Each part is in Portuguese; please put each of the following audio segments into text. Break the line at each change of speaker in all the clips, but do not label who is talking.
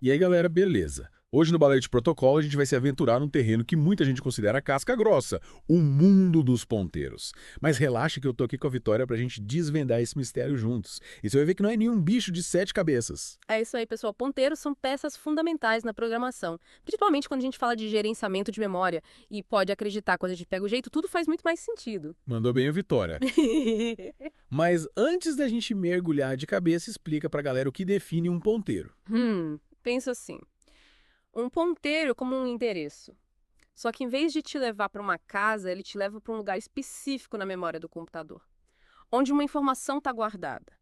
E aí, galera, beleza. Hoje no Balé de Protocolo a gente vai se aventurar num terreno que muita gente considera casca grossa, o mundo dos ponteiros. Mas relaxa que eu tô aqui com a Vitória pra gente desvendar esse mistério juntos. E você vai ver que não é nenhum bicho de 7 cabeças.
É isso aí, pessoal. Ponteiros são peças fundamentais na programação, principalmente quando a gente fala de gerenciamento de memória. E pode acreditar, quando a gente pega o jeito, tudo faz muito mais sentido.
Mandou bem a Vitória. Mas antes da gente mergulhar de cabeça, explica pra galera o que define um ponteiro.
Pensa assim. Um ponteiro é como um endereço. Só que em vez de te levar para uma casa, ele te leva para um lugar específico na memória do computador, onde uma informação está guardada.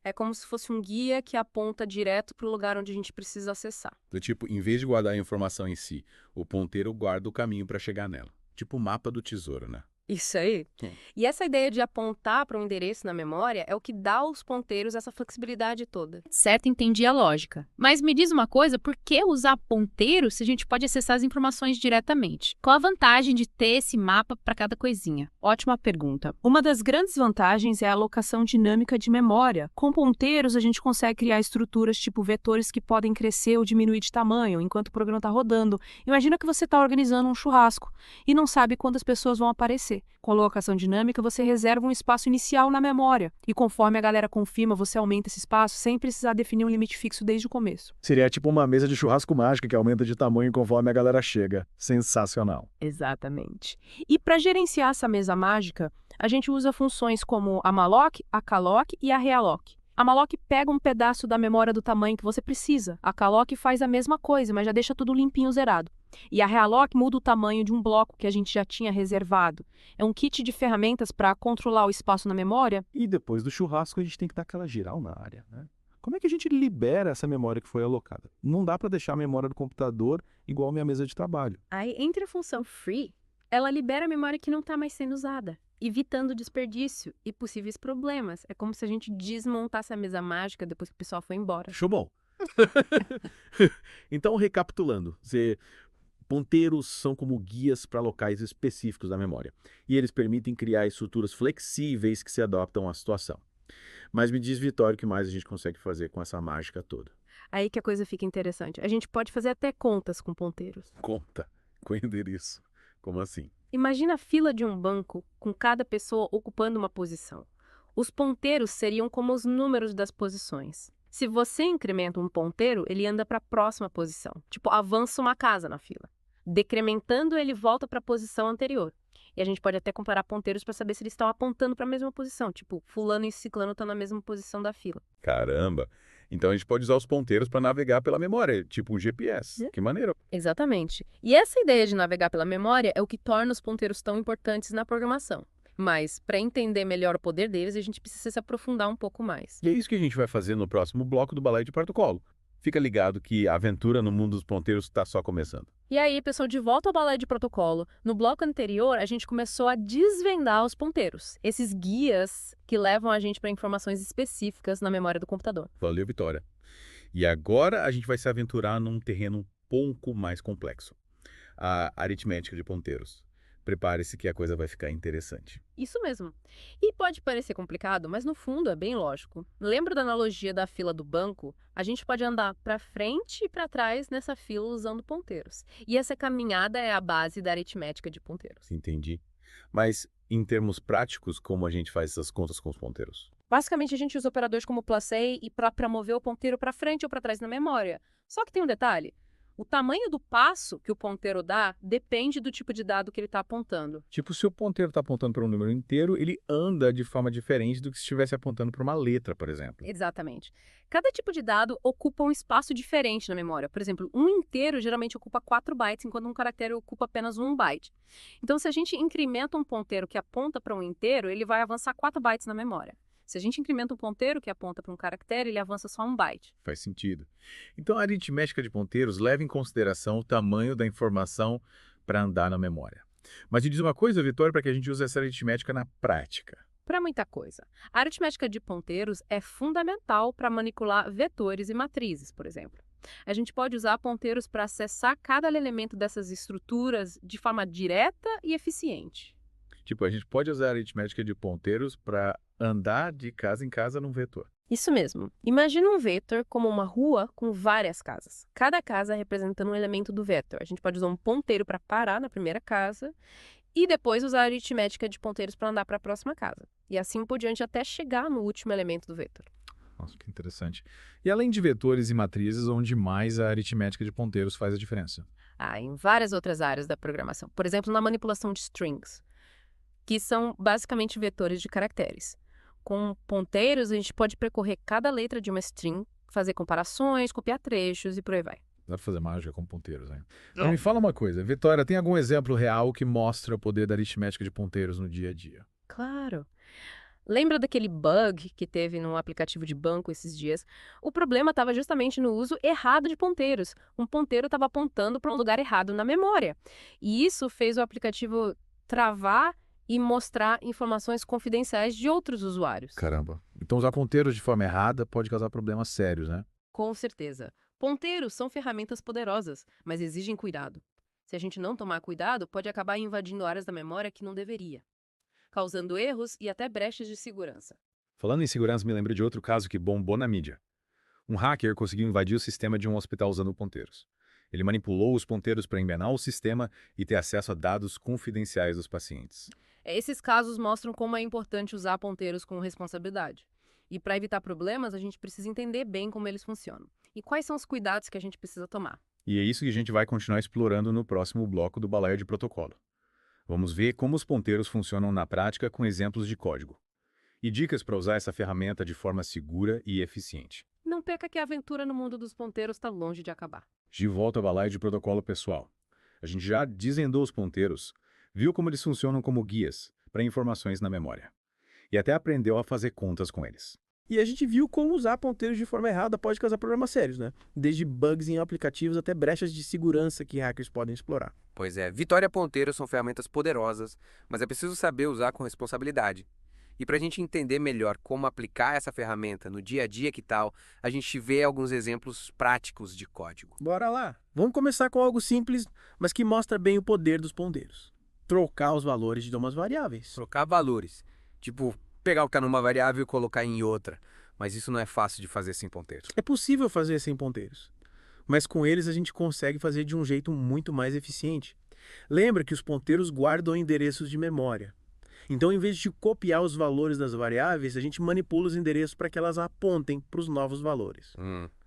É como se fosse um guia que aponta direto para o lugar onde a gente precisa acessar.
Do tipo, em vez de guardar a informação em si, o ponteiro guarda o caminho pra chegar nela. Tipo o mapa do tesouro, né?
Isso aí.
Hum.
E essa ideia de apontar para um endereço na memória é o que dá aos ponteiros essa flexibilidade toda.
Certo, entendi a lógica. Mas me diz uma coisa, por que usar ponteiro se a gente pode acessar as informações diretamente? Qual a vantagem de ter esse mapa para cada coisinha?
Ótima pergunta. Uma das grandes vantagens é a alocação dinâmica de memória. Com ponteiros, a gente consegue criar estruturas tipo vetores que podem crescer ou diminuir de tamanho enquanto o programa está rodando. Imagina que você está organizando um churrasco e não sabe quantas pessoas vão aparecer. Com a alocação dinâmica, você reserva um espaço inicial na memória. E conforme a galera confirma, você aumenta esse espaço sem precisar definir um limite fixo desde o começo.
Seria tipo uma mesa de churrasco mágica que aumenta de tamanho conforme a galera chega. Sensacional.
Exatamente. E para gerenciar essa mesa mágica, a gente usa funções como a malloc, a calloc e a realloc. A malloc pega um pedaço da memória do tamanho que você precisa. A calloc faz a mesma coisa, mas já deixa tudo limpinho, zerado. E a realloc muda o tamanho de um bloco que a gente já tinha reservado. É um kit de ferramentas para controlar o espaço na memória.
E depois do churrasco, a gente tem que dar aquela geral na área, né? Como é que a gente libera essa memória que foi alocada? Não dá para deixar a memória do computador igual a minha mesa de trabalho.
Aí, entre a função free, ela libera a memória que não está mais sendo usada, evitando desperdício e possíveis problemas. É como se a gente desmontasse a mesa mágica depois que o pessoal foi embora.
Show bom. Então, recapitulando, ponteiros são como guias para locais específicos da memória, e eles permitem criar estruturas flexíveis que se adaptam à situação. Mas me diz, Vitória, o que mais a gente consegue fazer com essa mágica toda?
Aí que a coisa fica interessante. A gente pode fazer até contas com ponteiros.
Conta com endereço. Como assim?
Imagina a fila de um banco com cada pessoa ocupando uma posição. Os ponteiros seriam como os números das posições. Se você incrementa um ponteiro, ele anda para a próxima posição. Tipo, avança uma casa na fila. Decrementando, ele volta para a posição anterior. E a gente pode até comparar ponteiros para saber se eles estão apontando para a mesma posição. Tipo, fulano e ciclano estão na mesma posição da fila.
Caramba! Então a gente pode usar os ponteiros para navegar pela memória, tipo um GPS. Que maneiro!
Exatamente. E essa ideia de navegar pela memória é o que torna os ponteiros tão importantes na programação. Mas, para entender melhor o poder deles, a gente precisa se aprofundar um pouco mais.
E é isso que a gente vai fazer no próximo bloco do Balé de Protocolo. Fica ligado que a aventura no mundo dos ponteiros está só começando.
E aí, pessoal, de volta ao balé de protocolo. No bloco anterior, a gente começou a desvendar os ponteiros. Esses guias que levam a gente para informações específicas na memória do computador.
Valeu, Vitória. E agora a gente vai se aventurar num terreno um pouco mais complexo. A aritmética de ponteiros. Prepare-se que a coisa vai ficar interessante.
Isso mesmo. E pode parecer complicado, mas no fundo é bem lógico. Lembra da analogia da fila do banco? A gente pode andar para frente e para trás nessa fila usando ponteiros. E essa caminhada é a base da aritmética de ponteiros.
Entendi. Mas, em termos práticos, como a gente faz essas contas com os ponteiros?
Basicamente, a gente usa operadores como plus e para mover o ponteiro para frente ou para trás na memória. Só que tem um detalhe. O tamanho do passo que o ponteiro dá depende do tipo de dado que ele está apontando.
Tipo, se o ponteiro está apontando para um número inteiro, ele anda de forma diferente do que se estivesse apontando para uma letra, por exemplo.
Exatamente. Cada tipo de dado ocupa um espaço diferente na memória. Por exemplo, um inteiro geralmente ocupa 4 bytes, enquanto um caractere ocupa apenas 1 byte. Então, se a gente incrementa um ponteiro que aponta para um inteiro, ele vai avançar 4 bytes na memória. Se a gente incrementa um ponteiro que aponta para um caractere, ele avança só 1 byte.
Faz sentido. Então, a aritmética de ponteiros leva em consideração o tamanho da informação para andar na memória. Mas me diz uma coisa, Vitória, para que a gente use essa aritmética na prática.
Para muita coisa. A aritmética de ponteiros é fundamental para manipular vetores e matrizes, por exemplo. A gente pode usar ponteiros para acessar cada elemento dessas estruturas de forma direta e eficiente.
Tipo, a gente pode usar a aritmética de ponteiros para andar de casa em casa num vetor.
Isso mesmo. Imagina um vetor como uma rua com várias casas. Cada casa representando um elemento do vetor. A gente pode usar um ponteiro para parar na primeira casa e depois usar a aritmética de ponteiros para andar para a próxima casa. E assim por diante até chegar no último elemento do vetor.
Nossa, que interessante. E além de vetores e matrizes, onde mais a aritmética de ponteiros faz a diferença?
Em várias outras áreas da programação. Por exemplo, na manipulação de strings, que são basicamente vetores de caracteres. Com ponteiros, a gente pode percorrer cada letra de uma string, fazer comparações, copiar trechos e por aí vai.
Dá pra fazer mágica com ponteiros, hein? Mas me fala uma coisa, Vitória, tem algum exemplo real que mostra o poder da aritmética de ponteiros no dia a dia?
Claro. Lembra daquele bug que teve num aplicativo de banco esses dias? O problema estava justamente no uso errado de ponteiros. Um ponteiro estava apontando para um lugar errado na memória. E isso fez o aplicativo travar e mostrar informações confidenciais de outros usuários.
Caramba. Então usar ponteiros de forma errada pode causar problemas sérios, né?
Com certeza. Ponteiros são ferramentas poderosas, mas exigem cuidado. Se a gente não tomar cuidado, pode acabar invadindo áreas da memória que não deveria, causando erros e até brechas de segurança.
Falando em segurança, me lembro de outro caso que bombou na mídia. Um hacker conseguiu invadir o sistema de um hospital usando ponteiros. Ele manipulou os ponteiros para enganar o sistema e ter acesso a dados confidenciais dos pacientes.
Esses casos mostram como é importante usar ponteiros com responsabilidade. E para evitar problemas, a gente precisa entender bem como eles funcionam. E quais são os cuidados que a gente precisa tomar.
E é isso que a gente vai continuar explorando no próximo bloco do Balaio de Protocolo. Vamos ver como os ponteiros funcionam na prática com exemplos de código. E dicas para usar essa ferramenta de forma segura e eficiente.
Não perca que a aventura no mundo dos ponteiros está longe de acabar.
De volta ao Balaio de Protocolo pessoal. A gente já desvendou os ponteiros, viu como eles funcionam como guias para informações na memória. E até aprendeu a fazer contas com eles.
E a gente viu como usar ponteiros de forma errada pode causar problemas sérios, né? Desde bugs em aplicativos até brechas de segurança que hackers podem explorar.
Pois é, Vitória e Ponteiros são ferramentas poderosas, mas é preciso saber usar com responsabilidade. E para a gente entender melhor como aplicar essa ferramenta no dia a dia, que tal, a gente vê alguns exemplos práticos de código.
Bora lá! Vamos começar com algo simples, mas que mostra bem o poder dos ponteiros. Trocar os valores de umas variáveis.
Trocar valores, tipo pegar o que está numa variável e colocar em outra. Mas isso não é fácil de fazer sem ponteiros.
É possível fazer sem ponteiros, mas com eles a gente consegue fazer de um jeito muito mais eficiente. Lembra que os ponteiros guardam endereços de memória. Então, em vez de copiar os valores das variáveis, a gente manipula os endereços para que elas apontem para os novos valores.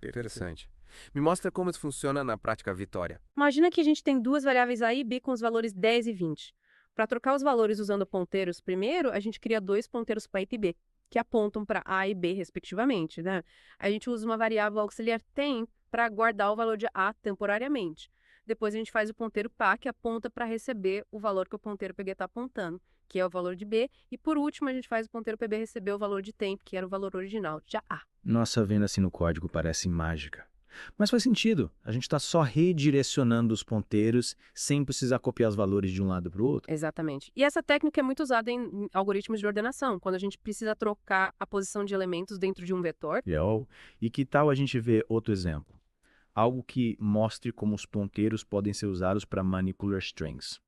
Interessante. Me mostra como isso funciona na prática, Vitória.
Imagina que a gente tem duas variáveis A e B com os valores 10 e 20. Para trocar os valores usando ponteiros, primeiro a gente cria dois ponteiros para A e B, que apontam para A e B, respectivamente, né? A gente usa uma variável auxiliar temp para guardar o valor de A temporariamente. Depois a gente faz o ponteiro PA, que aponta para receber o valor que o ponteiro PG está apontando, que é o valor de B. E por último, a gente faz o ponteiro PB receber o valor de temp, que era o valor original de A.
Nossa, vendo assim no código parece mágica. Mas faz sentido, a gente está só redirecionando os ponteiros sem precisar copiar os valores de um lado para o outro.
Exatamente. E essa técnica é muito usada em algoritmos de ordenação, quando a gente precisa trocar a posição de elementos dentro de um vetor.
E que tal a gente ver outro exemplo? Algo que mostre como os ponteiros podem ser usados para manipular strings.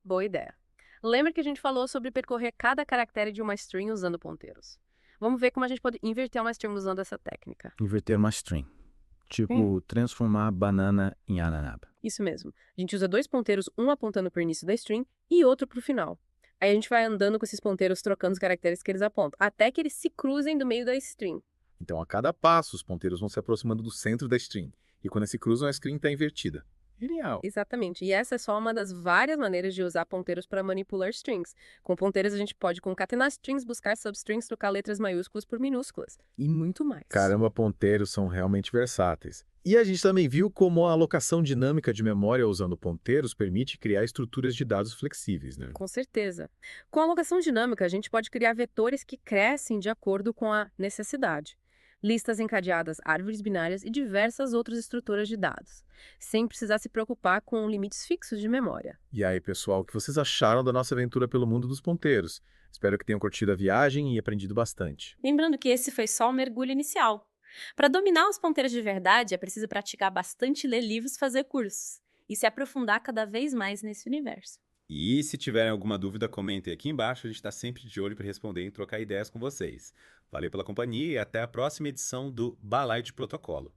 Boa ideia. Lembra que a gente falou sobre percorrer cada caractere de uma string usando ponteiros? Vamos ver como a gente pode inverter uma string usando essa técnica.
Inverter uma string. Tipo, transformar banana em ananaba.
Isso mesmo. A gente usa dois ponteiros, um apontando para o início da string e outro para o final. Aí a gente vai andando com esses ponteiros, trocando os caracteres que eles apontam, até que eles se cruzem do meio da string.
Então, a cada passo, os ponteiros vão se aproximando do centro da string. E quando eles se cruzam, a string está invertida. Genial!
Exatamente. E essa é só uma das várias maneiras de usar ponteiros para manipular strings. Com ponteiros, a gente pode concatenar strings, buscar substrings, trocar letras maiúsculas por minúsculas. E muito mais.
Caramba, ponteiros são realmente versáteis. E a gente também viu como a alocação dinâmica de memória usando ponteiros permite criar estruturas de dados flexíveis, né?
Com certeza. Com a alocação dinâmica, a gente pode criar vetores que crescem de acordo com a necessidade. Listas encadeadas, árvores binárias e diversas outras estruturas de dados, sem precisar se preocupar com limites fixos de memória.
E aí, pessoal, o que vocês acharam da nossa aventura pelo mundo dos ponteiros? Espero que tenham curtido a viagem e aprendido bastante.
Lembrando que esse foi só o mergulho inicial. Para dominar os ponteiros de verdade, é preciso praticar bastante, ler livros, fazer cursos e se aprofundar cada vez mais nesse universo.
E se tiverem alguma dúvida, comentem aqui embaixo, a gente está sempre de olho para responder e trocar ideias com vocês. Valeu pela companhia e até a próxima edição do Balaio de Protocolo.